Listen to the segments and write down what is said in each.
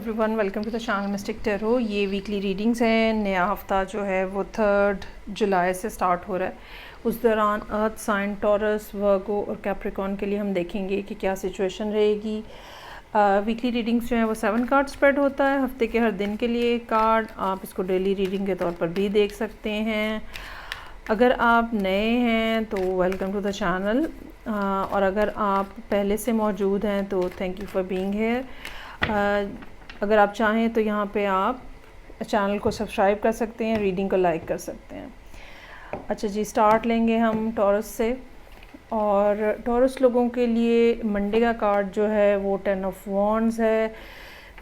Everyone, welcome to the channel Mystic Tarot. ये weekly readings हैं। नया हफ्ता जो है वो 3 जुलाई से स्टार्ट हो रहा है। उस दौरान अर्थ साइन, टॉरस, वर्गो और कैप्रिकॉर्न के लिए हम देखेंगे कि क्या सिचुएशन रहेगी। वीकली रीडिंग्स जो है वो 7 कार्ड स्प्रेड होता है। हफ्ते के हर दिन के लिए एक कार्ड। आप इसको डेली रीडिंग के तौर पर भी देख सकते हैं। अगर आप नए हैं तो वेलकम टू द चैनल, और अगर आप पहले से मौजूद हैं तो thank you for being here. अगर आप चाहें तो यहाँ पे आप चैनल को सब्सक्राइब कर सकते हैं, रीडिंग को लाइक कर सकते हैं। अच्छा जी, स्टार्ट लेंगे हम टॉरस से। और टॉरस लोगों के लिए मंडे का कार्ड जो है वो 10 ऑफ वॉन्ड्स है।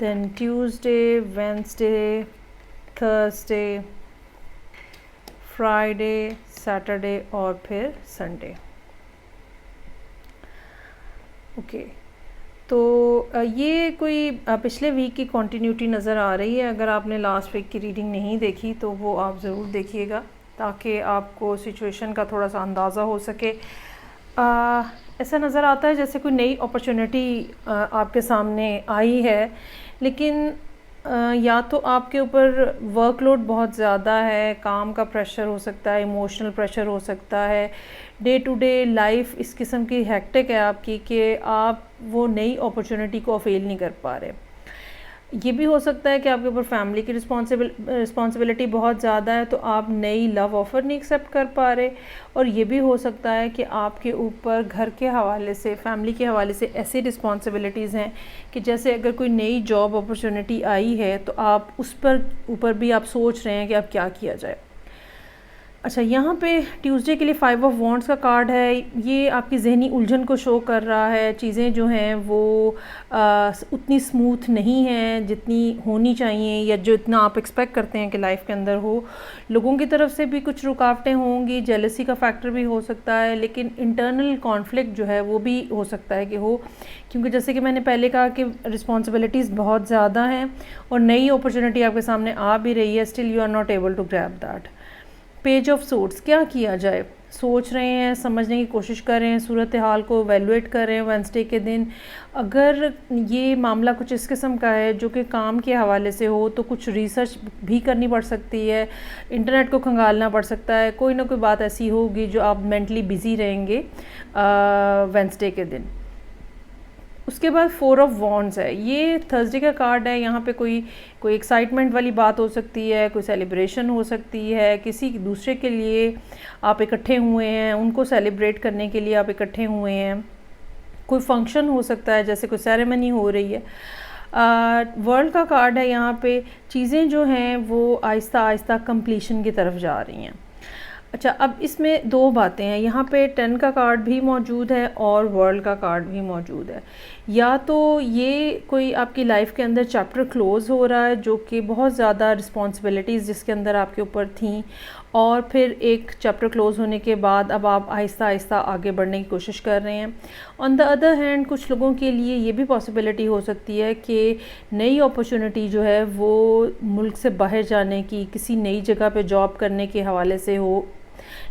Then Tuesday, Wednesday, Thursday, Friday, Saturday और फिर संडे। ओके, तो ये कोई पिछले वीक की कंटिन्यूटी नज़र आ रही है। अगर आपने लास्ट वीक की रीडिंग नहीं देखी तो वो आप ज़रूर देखिएगा ताकि आपको सिचुएशन का थोड़ा सा अंदाज़ा हो सके। ऐसा नज़र आता है जैसे कोई नई अपॉर्चुनिटी आपके सामने आई है, लेकिन या तो आपके ऊपर वर्कलोड बहुत ज़्यादा है, काम का प्रेशर हो सकता है, इमोशनल प्रेशर हो सकता है, डे टू डे लाइफ इस किस्म की हेक्टिक है आपकी कि आप वो नई अपॉर्चुनिटी को अवेल नहीं कर पा रहे। ये भी हो सकता है कि आपके ऊपर फैमिली की रिस्पॉन्सिबिलिटी बहुत ज़्यादा है तो आप नई लव ऑफ़र नहीं एक्सेप्ट कर पा रहे। और ये भी हो सकता है कि आपके ऊपर घर के हवाले से, फैमिली के हवाले से ऐसी रिस्पॉन्सिबिलिटीज़ हैं कि जैसे अगर कोई नई जॉब अपॉर्चुनिटी आई है तो आप उस पर ऊपर भी आप सोच रहे हैं कि अब क्या किया जाए। अच्छा, यहाँ पे ट्यूसडे के लिए 5 ऑफ वॉन्ड्स का कार्ड है। ये आपकी जहनी उलझन को शो कर रहा है। चीज़ें जो हैं वो उतनी स्मूथ नहीं हैं जितनी होनी चाहिए या जो इतना आप एक्सपेक्ट करते हैं कि लाइफ के अंदर हो। लोगों की तरफ से भी कुछ रुकावटें होंगी, जेलसी का फैक्टर भी हो सकता है, लेकिन इंटरनल कॉन्फ्लिक्ट जो है वो भी हो सकता है कि हो, क्योंकि जैसे कि मैंने पहले कहा कि रिस्पॉन्सिबिलिटीज़ बहुत ज़्यादा हैं और नई अपॉर्चुनिटी आपके सामने आ भी रही है। Still you are not able to grab that. Page of swords, क्या किया जाए, सोच रहे हैं, समझने की कोशिश कर रहे हैं, सूरत हाल को एवेलुएट कर रहे हैं। वेंसडे के दिन अगर ये मामला कुछ इस किस्म का है जो कि काम के हवाले से हो तो कुछ रिसर्च भी करनी पड़ सकती है, इंटरनेट को खंगालना पड़ सकता है, कोई ना कोई बात ऐसी होगी जो आप मेंटली बिज़ी रहेंगे वेंसडे के दिन। उसके बाद 4 ऑफ वॉन्ड्स है। ये थर्सडे का कार्ड है। यहाँ पे कोई एक्साइटमेंट वाली बात हो सकती है, कोई सेलिब्रेशन हो सकती है, किसी दूसरे के लिए आप इकट्ठे हुए हैं, उनको सेलिब्रेट करने के लिए आप इकट्ठे हुए हैं। कोई फंक्शन हो सकता है, जैसे कोई सेरेमनी हो रही है। वर्ल्ड का कार्ड है। यहाँ पे चीज़ें जो हैं वो आहिस्ता आहिस्ता कंप्लीशन की तरफ जा रही हैं। अच्छा, अब इसमें 2 बातें हैं। यहाँ पे 10 का कार्ड भी मौजूद है और वर्ल्ड का कार्ड भी मौजूद है। या तो ये कोई आपकी लाइफ के अंदर चैप्टर क्लोज़ हो रहा है जो कि बहुत ज़्यादा रिस्पॉन्सिबिलिटीज़ जिसके अंदर आपके ऊपर थी, और फिर एक चैप्टर क्लोज़ होने के बाद अब आप आहिस्ता आहिस्ता आगे बढ़ने की कोशिश कर रहे हैं। ऑन द अदर हैंड कुछ लोगों के लिए ये भी पॉसिबिलिटी हो सकती है कि नई अपॉर्चुनिटी जो है वो मुल्क से बाहर जाने की, किसी नई जगह पे जॉब करने के हवाले से हो,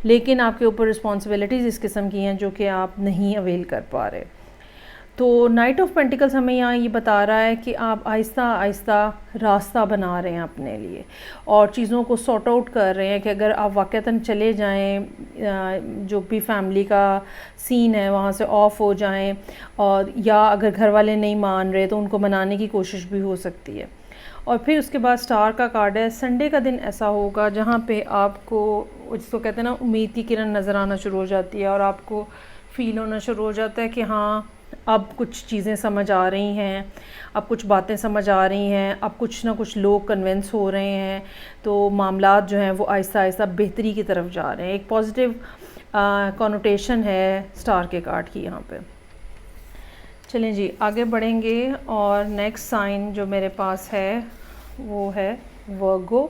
लेकिन आपके ऊपर रिस्पॉन्सिबिलिटीज़ इस किस्म की हैं जो कि आप नहीं अवेल कर पा रहे। तो नाइट ऑफ पेंटिकल्स हमें यहाँ ये बता रहा है कि आप आहिस्ता आहिस्ता रास्ता बना रहे हैं अपने लिए और चीज़ों को सॉर्ट आउट कर रहे हैं कि अगर आप वाक़तन चले जाएं, जो भी फैमिली का सीन है वहाँ से ऑफ हो जाएं, और या अगर घर वाले नहीं मान रहे तो उनको मनाने की कोशिश भी हो सकती है। और फिर उसके बाद स्टार का कार्ड है। संडे का दिन ऐसा होगा जहाँ पे आपको, जिसको कहते हैं ना, उम्मीद की किरण नज़र आना शुरू हो जाती है और आपको फील होना शुरू हो जाता है कि हाँ, अब कुछ चीज़ें समझ आ रही हैं, अब कुछ बातें समझ आ रही हैं, अब कुछ ना कुछ लोग कन्विंस हो रहे हैं, तो मामलात जो हैं वो आहिस्ता आहिस्ता बेहतरी की तरफ जा रहे हैं। एक पॉजिटिव कॉनोटेशन है स्टार के कार्ड की यहाँ पे। चलें जी, आगे बढ़ेंगे और नेक्स्ट साइन जो मेरे पास है वो है वर्गो।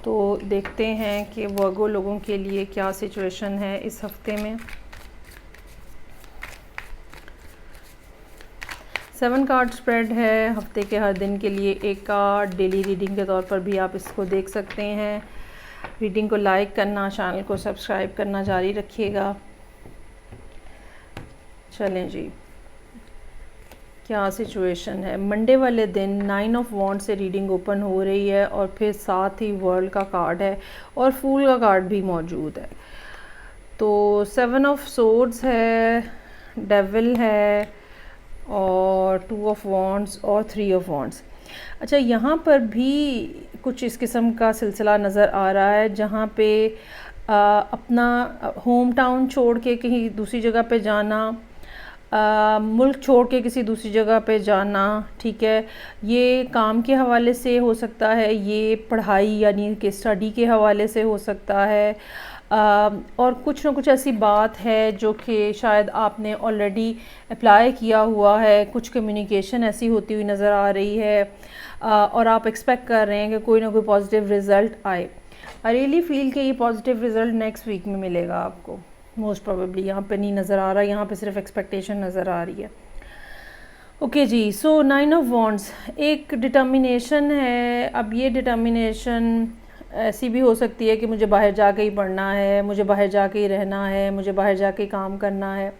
तो देखते हैं कि वर्गो लोगों के लिए क्या सिचुएशन है इस हफ्ते में। 7 कार्ड स्प्रेड है। हफ्ते के हर दिन के लिए एक कार्ड। डेली रीडिंग के तौर पर भी आप इसको देख सकते हैं। रीडिंग को लाइक करना, चैनल को सब्सक्राइब करना जारी रखिएगा। चलें जी, क्या सिचुएशन है। मंडे वाले दिन 9 ऑफ वॉन्ड से रीडिंग ओपन हो रही है और फिर साथ ही वर्ल्ड का कार्ड है और फूल का कार्ड भी मौजूद है। तो 7 ऑफ सोर्ड्स है, डेविल है और 2 ऑफ वॉन्ड्स और 3 ऑफ वॉन्ड्स। अच्छा, यहाँ पर भी कुछ इस किस्म का सिलसिला नज़र आ रहा है जहाँ पे अपना होम टाउन छोड़ के कहीं दूसरी जगह पे जाना, मुल्क छोड़ के किसी दूसरी जगह पे जाना, ठीक है। ये काम के हवाले से हो सकता है, ये पढ़ाई यानी कि स्टडी के हवाले से हो सकता है, और कुछ ना कुछ ऐसी बात है जो कि शायद आपने ऑलरेडी अप्लाई किया हुआ है, कुछ कम्युनिकेशन ऐसी होती हुई नज़र आ रही है, और आप एक्सपेक्ट कर रहे हैं कि कोई ना कोई पॉजिटिव रिज़ल्ट आए। आई रियली फील कि ये पॉजिटिव रिज़ल्ट नेक्स्ट वीक में मिलेगा आपको, मोस्ट प्रोबेबली। यहाँ पे नहीं नज़र आ रहा, यहाँ पे सिर्फ एक्सपेक्टेशन नज़र आ रही है। ओके जी, सो 9 ऑफ वॉन्ड्स एक डिटर्मिनेशन है। अब ये डिटर्मिनेशन ऐसी भी हो सकती है कि मुझे बाहर जाके ही पढ़ना है, मुझे बाहर जाके ही रहना है, मुझे बाहर जाके ही काम करना है,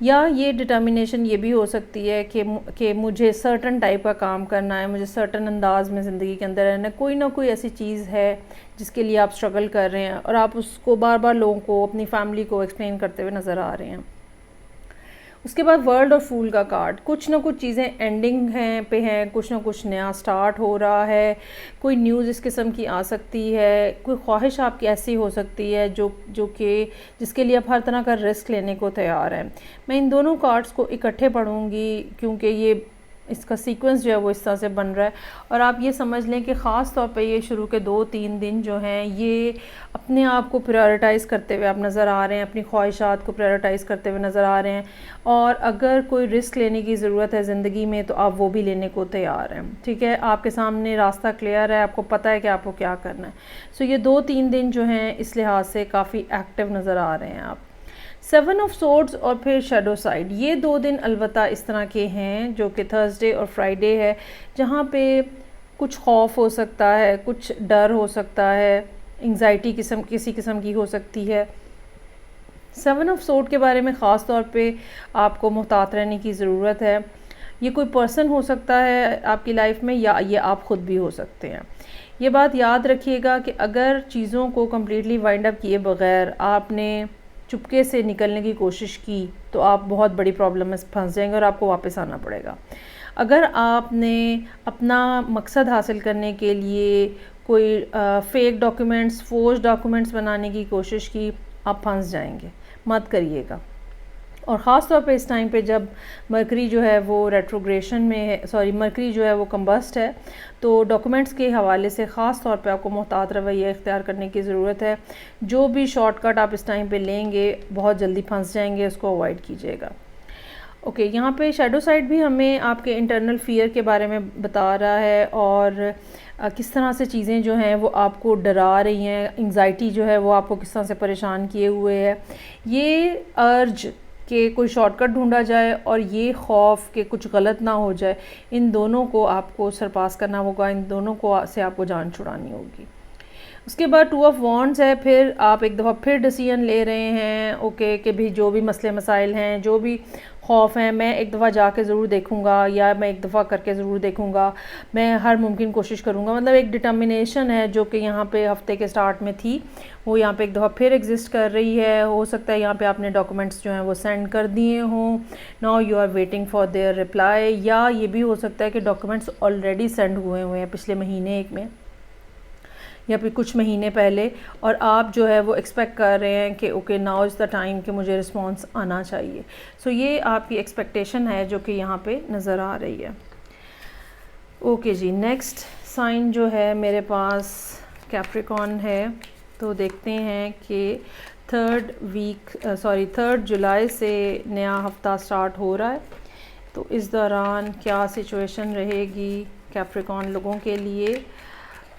या ये डिटर्मिनेशन ये भी हो सकती है कि मुझे सर्टन टाइप का काम करना है, मुझे सर्टन अंदाज में ज़िंदगी के अंदर रहना है। कोई ना कोई ऐसी चीज़ है जिसके लिए आप स्ट्रगल कर रहे हैं और आप उसको बार बार लोगों को, अपनी फैमिली को एक्सप्लेन करते हुए नज़र आ रहे हैं। उसके बाद वर्ल्ड और फूल का कार्ड, कुछ ना कुछ चीज़ें एंडिंग हैं पे हैं, कुछ ना कुछ नया स्टार्ट हो रहा है, कोई न्यूज़ इस किस्म की आ सकती है, कोई ख्वाहिश आपकी ऐसी हो सकती है जो कि जिसके लिए आप हर तरह का रिस्क लेने को तैयार हैं। मैं इन दोनों कार्ड्स को इकट्ठे पढ़ूँगी क्योंकि ये इसका सीक्वेंस जो है वो इस तरह से बन रहा है, और आप ये समझ लें कि ख़ास तौर पे ये शुरू के 2-3 दिन जो हैं ये अपने आप को प्रायोरिटाइज़ करते हुए आप नज़र आ रहे हैं, अपनी ख्वाहिशात को प्रायोरिटाइज़ करते हुए नज़र आ रहे हैं, और अगर कोई रिस्क लेने की ज़रूरत है ज़िंदगी में तो आप वो भी लेने को तैयार हैं, ठीक है। आपके सामने रास्ता क्लियर है, आपको पता है कि आपको क्या करना है। सो ये 2-3 दिन जो हैं इस लिहाज से काफ़ी एक्टिव नज़र आ रहे हैं आप। 7 ऑफ सोर्ड्स और फिर शैडो साइड, ये 2 दिन अलबत्ता इस तरह के हैं जो कि थर्सडे और फ्राइडे है, जहाँ पे कुछ खौफ हो सकता है, कुछ डर हो सकता है, एंग्जाइटी किसी किस्म की हो सकती है। 7 ऑफ सोर्ड के बारे में ख़ास तौर पे आपको मुहतात रहने की ज़रूरत है। ये कोई पर्सन हो सकता है आपकी लाइफ में, या ये आप ख़ुद भी हो सकते हैं। ये बात याद रखिएगा कि अगर चीज़ों को कम्प्लीटली वाइंड अप किए बग़ैर आपने चुपके से निकलने की कोशिश की तो आप बहुत बड़ी प्रॉब्लम में फंस जाएंगे और आपको वापस आना पड़ेगा। अगर आपने अपना मकसद हासिल करने के लिए कोई फेक डॉक्यूमेंट्स, फोर्ज डॉक्यूमेंट्स बनाने की कोशिश की, आप फंस जाएंगे, मत करिएगा। और ख़ास तौर पे इस टाइम पे जब मरकरी जो है वो रेट्रोग्रेशन में है, सॉरी मरकरी जो है वो कम्बस्ट है, तो डॉक्यूमेंट्स के हवाले से ख़ास तौर पे आपको मुहतात रवैया इख्तियार करने की ज़रूरत है। जो भी शॉर्टकट आप इस टाइम पे लेंगे बहुत जल्दी फंस जाएंगे, उसको अवॉइड कीजिएगा। ओके, यहाँ पे शैडो साइड भी हमें आपके इंटरनल फ़ियर के बारे में बता रहा है, और किस तरह से चीज़ें जो हैं वो आपको डरा रही हैं, एंग्जाइटी जो है वो आपको किस तरह से परेशान किए हुए है। ये अर्ज कि कोई शॉर्टकट ढूंढा जाए और ये खौफ कि कुछ गलत ना हो जाए, इन दोनों को आपको सरपास करना होगा, इन दोनों को से आपको जान छुड़ानी होगी। उसके बाद 2 ऑफ वॉन्ड्स है, फिर आप एक दफ़ा फिर डिसीजन ले रहे हैं, ओके, कि भी जो भी मसले मसाइल हैं, जो भी खौफ हैं, मैं एक दफ़ा जाके ज़रूर देखूंगा, या मैं एक दफ़ा करके ज़रूर देखूंगा, मैं हर मुमकिन कोशिश करूंगा। मतलब एक डिटर्मिनेशन है जो कि यहाँ पे हफ्ते के स्टार्ट में थी, वो यहाँ पे एक दफ़ा फिर एग्जिस्ट कर रही है। हो सकता है यहाँ पे आपने डॉक्यूमेंट्स जो हैं वो सेंड कर दिए हों, now you are waiting for their reply, या ये भी हो सकता है कि डॉक्यूमेंट्स ऑलरेडी सेंड हुए हैं पिछले महीने एक में या फिर कुछ महीने पहले, और आप जो है वो एक्सपेक्ट कर रहे हैं कि okay now is the time कि मुझे रिस्पॉन्स आना चाहिए। सो ये आपकी एक्सपेक्टेशन है जो कि यहाँ पे नज़र आ रही है। ओके जी, नेक्स्ट साइन जो है मेरे पास कैप्रिकॉर्न है, तो देखते हैं कि 3 जुलाई से नया हफ्ता स्टार्ट हो रहा है, तो इस दौरान क्या सिचुएशन रहेगी कैप्रिकॉर्न लोगों के लिए।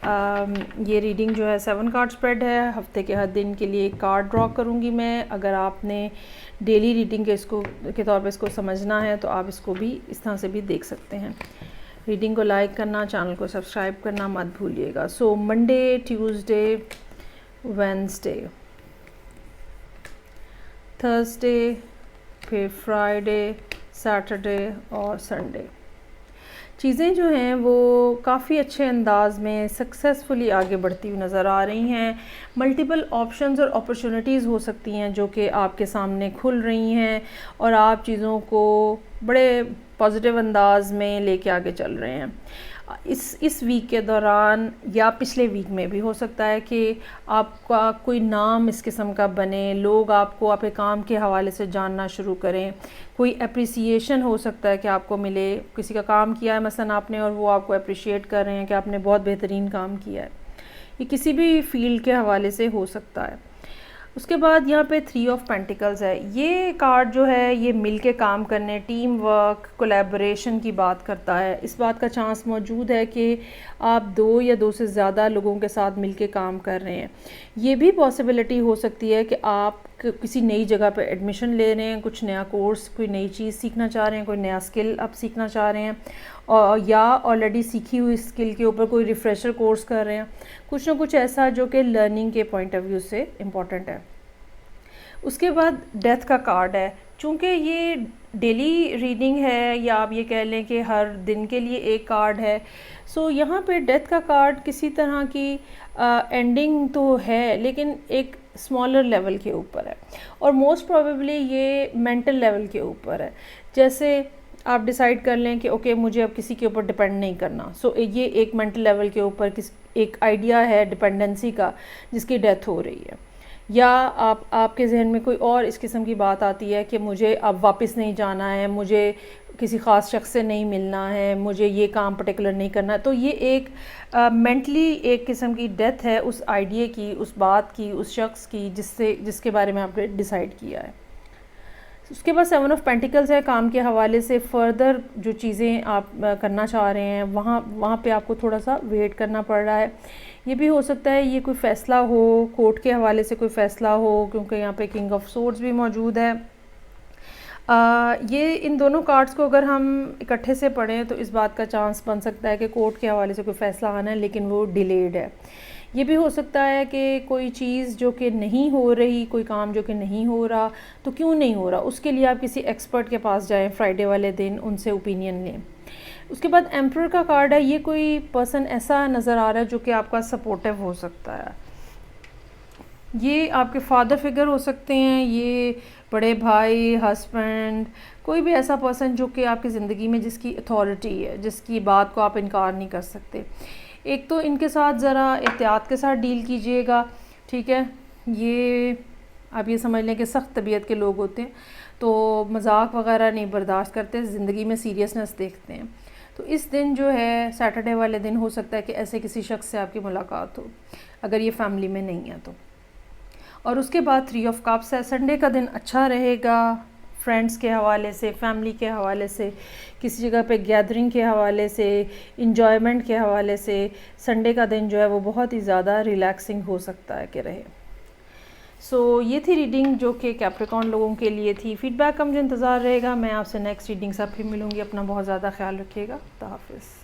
ये रीडिंग जो है 7 कार्ड स्प्रेड है, हफ्ते के हर दिन के लिए एक कार्ड ड्रॉ करूँगी मैं। अगर आपने डेली रीडिंग के तौर पे इसको समझना है तो आप इसको भी इस तरह से भी देख सकते हैं। रीडिंग को लाइक करना, चैनल को सब्सक्राइब करना मत भूलिएगा। So Monday, Tuesday, Wednesday, Thursday, फिर फ्राइडे, सैटरडे और संडे चीज़ें जो हैं वो काफ़ी अच्छे अंदाज में सक्सेसफुली आगे बढ़ती हुई नज़र आ रही हैं। मल्टीपल ऑप्शंस और अपॉर्चुनिटीज़ हो सकती हैं जो कि आपके सामने खुल रही हैं और आप चीज़ों को बड़े पॉजिटिव अंदाज में लेके आगे चल रहे हैं। इस वीक के दौरान या पिछले वीक में भी हो सकता है कि आपका कोई नाम इस किस्म का बने, लोग आपको आपके काम के हवाले से जानना शुरू करें, कोई अप्रिसिएशन हो सकता है कि आपको मिले। किसी का काम किया है मसलन आपने और वो आपको अप्रिशिएट कर रहे हैं कि आपने बहुत बेहतरीन काम किया है। ये किसी भी फील्ड के हवाले से हो सकता है। उसके बाद यहाँ पे 3 ऑफ पेंटिकल्स है। ये कार्ड जो है ये मिल के काम करने, टीम वर्क, कोलैबोरेशन की बात करता है। इस बात का चांस मौजूद है कि आप 2 या 2 से ज़्यादा लोगों के साथ मिल के काम कर रहे हैं। ये भी पॉसिबिलिटी हो सकती है कि आप किसी नई जगह पे एडमिशन ले रहे हैं, कुछ नया कोर्स, कोई नई चीज़ सीखना चाह रहे हैं, कोई नया स्किल आप सीखना चाह रहे हैं, और या ऑलरेडी सीखी हुई स्किल के ऊपर कोई रिफ़्रेशर कोर्स कर रहे हैं। कुछ ना कुछ ऐसा जो कि लर्निंग के पॉइंट ऑफ व्यू से इम्पॉर्टेंट है। उसके बाद डेथ का कार्ड है। चूँकि ये डेली रीडिंग है या आप ये कह लें कि हर दिन के लिए एक कार्ड है, सो यहाँ पे डेथ का कार्ड किसी तरह की एंडिंग तो है लेकिन एक स्मॉलर लेवल के ऊपर है और मोस्ट प्रोबेबली ये मेंटल लेवल के ऊपर है। जैसे आप डिसाइड कर लें कि ओके मुझे अब किसी के ऊपर डिपेंड नहीं करना, सो ये एक मेंटल लेवल के ऊपर एक आइडिया है डिपेंडेंसी का जिसकी डेथ हो रही है। या आपके जहन में कोई और इस किस्म की बात आती है कि मुझे अब वापस नहीं जाना है, मुझे किसी ख़ास शख्स से नहीं मिलना है, मुझे ये काम पर्टिकुलर नहीं करना है, तो ये एक मेंटली एक किस्म की डेथ है उस आइडिया की, उस बात की, उस शख्स की जिसके बारे में आपने डिसाइड किया है। उसके बाद 7 ऑफ पेंटिकल्स है। काम के हवाले से फ़र्दर जो चीज़ें आप करना चाह रहे हैं वहाँ पे आपको थोड़ा सा वेट करना पड़ रहा है। ये भी हो सकता है ये कोई फ़ैसला हो, कोर्ट के हवाले से कोई फ़ैसला हो, क्योंकि यहाँ पे किंग ऑफ सोर्ड्स भी मौजूद है। ये इन दोनों कार्ड्स को अगर हम इकट्ठे से पढ़ें तो इस बात का चांस बन सकता है कि कोर्ट के हवाले से कोई फ़ैसला आना है लेकिन वो डिलेड है। ये भी हो सकता है कि कोई चीज़ जो कि नहीं हो रही, कोई काम जो कि नहीं हो रहा, तो क्यों नहीं हो रहा, उसके लिए आप किसी एक्सपर्ट के पास जाएं फ्राइडे वाले दिन, उनसे ओपिनियन लें। उसके बाद एम्परर का कार्ड है। ये कोई पर्सन ऐसा नज़र आ रहा है जो कि आपका सपोर्टिव हो सकता है। ये आपके फादर फिगर हो सकते हैं, ये बड़े भाई, हस्बैंड, कोई भी ऐसा पर्सन जो कि आपकी ज़िंदगी में जिसकी अथॉरिटी है, जिसकी बात को आप इनकार नहीं कर सकते। एक तो इनके साथ ज़रा एहतियात के साथ डील कीजिएगा, ठीक है। ये आप ये समझ लें कि सख्त तबीयत के लोग होते हैं तो मजाक वगैरह नहीं बर्दाश्त करते, ज़िंदगी में सीरियसनेस देखते हैं। तो इस दिन जो है सैटरडे वाले दिन हो सकता है कि ऐसे किसी शख्स से आपकी मुलाकात हो, अगर ये फैमिली में नहीं है तो। और उसके बाद 3 ऑफ कप्स है। संडे का दिन अच्छा रहेगा फ्रेंड्स के हवाले से, फैमिली के हवाले से, किसी जगह पे गैदरिंग के हवाले से, इंजॉयमेंट के हवाले से। संडे का दिन जो है वो बहुत ही ज़्यादा रिलैक्सिंग हो सकता है कि रहे। सो ये थी रीडिंग जो कि कैप्रिकॉर्न लोगों के लिए थी। फीडबैक का मुझे इंतज़ार रहेगा। मैं आपसे नेक्स्ट रीडिंग से फिर मिलूँगी। अपना बहुत ज़्यादा ख्याल रखिएगा। खुदा हाफिज़।